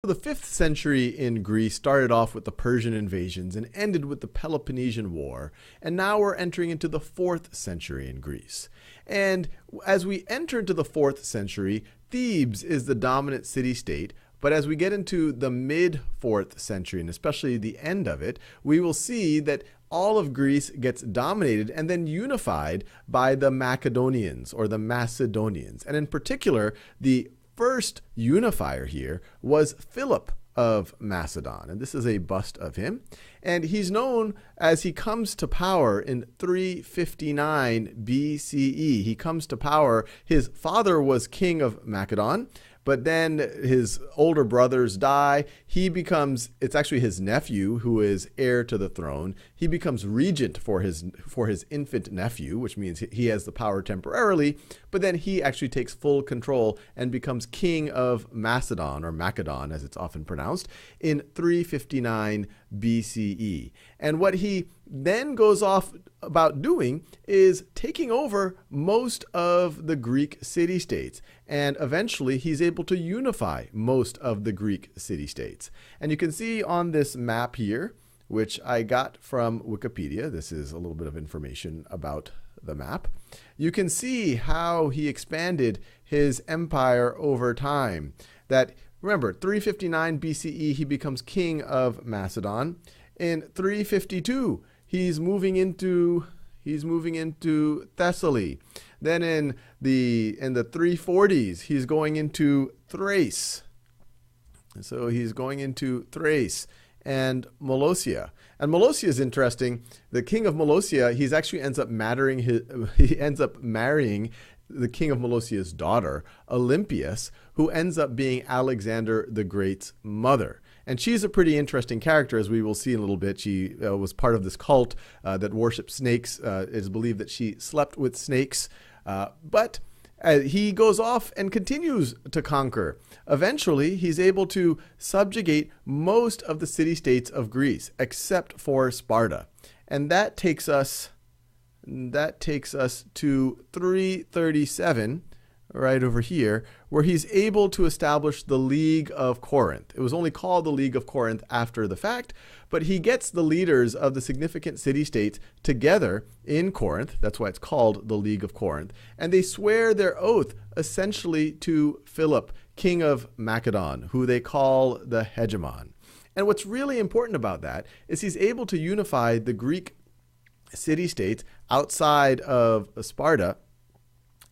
The 5th century in Greece started off with the Persian invasions and ended with the Peloponnesian War, and now we're entering into the 4th century in Greece. And as we enter into the 4th century, Thebes is the dominant city-state, but as we get into the mid-4th century, and especially the end of it, we will see that all of Greece gets dominated and then unified by the Macedonians or the Macedonians. And in particular, the first unifier here was Philip of Macedon, and this is a bust of him. And he's known as he comes to power in 359 BCE. He comes to power. His father was king of Macedon, but then his older brothers die. It's actually his nephew who is heir to the throne. He becomes regent for his infant nephew, which means he has the power temporarily, but then he actually takes full control and becomes king of Macedon, or Macedon as it's often pronounced, in 359 BCE. And what he then goes off about doing is taking over most of the Greek city-states, and eventually he's able to unify most of the Greek city-states. And you can see on this map here, which I got from Wikipedia, this is a little bit of information about the map, you can see how he expanded his empire over time. That, remember, 359 BCE, he becomes king of Macedon. In 352, he's moving into Thessaly. Then in the 340s, he's going into Thrace. So he's going into Thrace and Molossia. And Molossia is interesting. The king of Molossia, he ends up marrying the king of Molossia's daughter, Olympias, who ends up being Alexander the Great's mother. And she's a pretty interesting character, as we will see in a little bit. She was part of this cult that worshipped snakes. It is believed that she slept with snakes. But he goes off and continues to conquer. Eventually, he's able to subjugate most of the city-states of Greece, except for Sparta. And that takes us to 337, right over here, where he's able to establish the League of Corinth. It was only called the League of Corinth after the fact, but he gets the leaders of the significant city-states together in Corinth. That's why it's called the League of Corinth. And they swear their oath essentially to Philip, king of Macedon, who they call the hegemon. And what's really important about that is he's able to unify the Greek city-states outside of Sparta.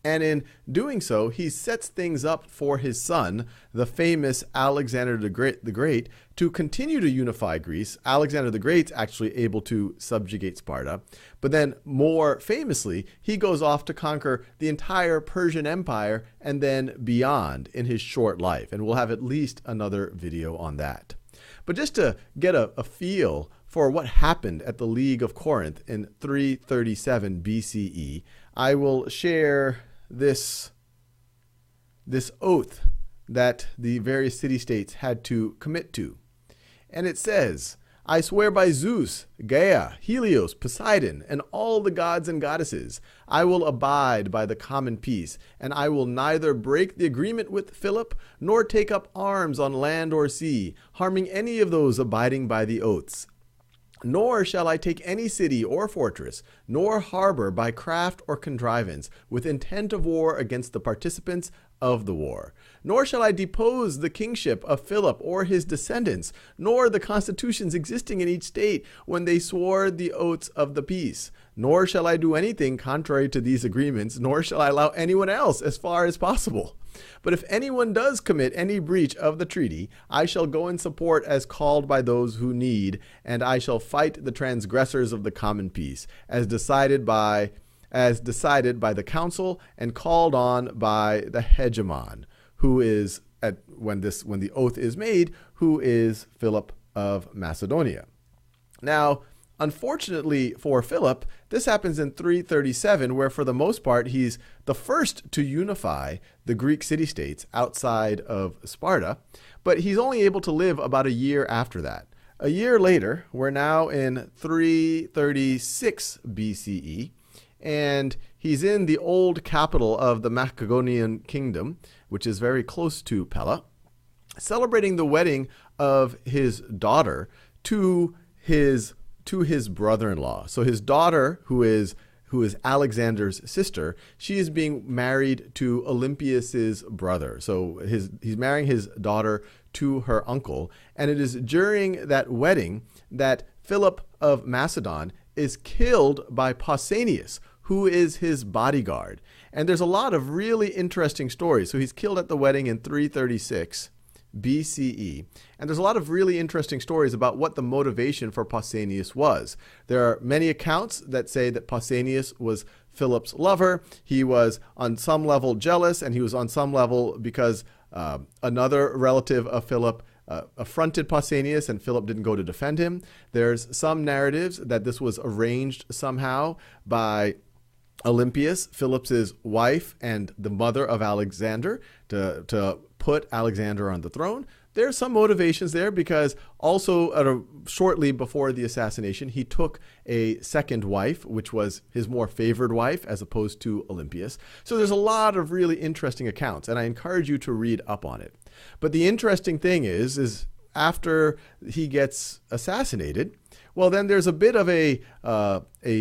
And in doing so, he sets things up for his son, the famous Alexander the Great, to continue to unify Greece. Alexander the Great's actually able to subjugate Sparta. But then more famously, he goes off to conquer the entire Persian Empire and then beyond in his short life. And we'll have at least another video on that. But just to get a feel for what happened at the League of Corinth in 337 BCE, I will share this oath that the various city-states had to commit to. And it says, "I swear by Zeus, Gaia, Helios, Poseidon, and all the gods and goddesses, I will abide by the common peace, and I will neither break the agreement with Philip, nor take up arms on land or sea, harming any of those abiding by the oaths. Nor shall I take any city or fortress, nor harbor by craft or contrivance, with intent of war against the participants of the war. Nor shall I depose the kingship of Philip or his descendants, nor the constitutions existing in each state when they swore the oaths of the peace. Nor shall I do anything contrary to these agreements, nor shall I allow anyone else as far as possible. But if anyone does commit any breach of the treaty, I shall go in support as called by those who need, and I shall fight the transgressors of the common peace, as decided by the council and called on by the hegemon, who is, when the oath is made, who is Philip of Macedonia." Now, unfortunately for Philip, this happens in 337, where for the most part, he's the first to unify the Greek city-states outside of Sparta, but he's only able to live about a year after that. A year later, we're now in 336 BCE, and he's in the old capital of the Macedonian kingdom, which is very close to Pella. celebrating the wedding of his daughter to his brother-in-law. So his daughter, who is Alexander's sister, she is being married to Olympias's brother. So he's marrying his daughter to her uncle, and it is during that wedding that Philip of Macedon is killed by Pausanias, who is his bodyguard. And there's a lot of really interesting stories. So he's killed at the wedding in 336 BCE. And there's a lot of really interesting stories about what the motivation for Pausanias was. There are many accounts that say that Pausanias was Philip's lover. He was on some level jealous, and he was on some level because another relative of Philip affronted Pausanias, and Philip didn't go to defend him. There's some narratives that this was arranged somehow by Olympias, Philip's wife and the mother of Alexander, to put Alexander on the throne. There are some motivations there because also shortly before the assassination, he took a second wife, which was his more favored wife as opposed to Olympias. So there's a lot of really interesting accounts, and I encourage you to read up on it. But the interesting thing is after he gets assassinated, well, then there's a bit of a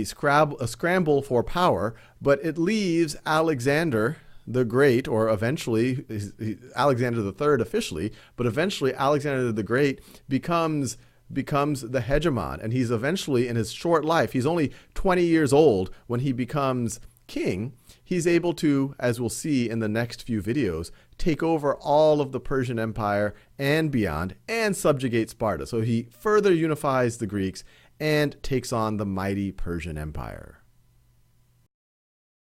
scramble for power, but it leaves Alexander the Great, or eventually Alexander the Third officially, but eventually Alexander the Great becomes the hegemon, and he's eventually, in his short life, he's only 20 years old when he becomes king. He's able to, as we'll see in the next few videos, take over all of the Persian Empire and beyond, and subjugate Sparta. So he further unifies the Greeks and takes on the mighty Persian Empire.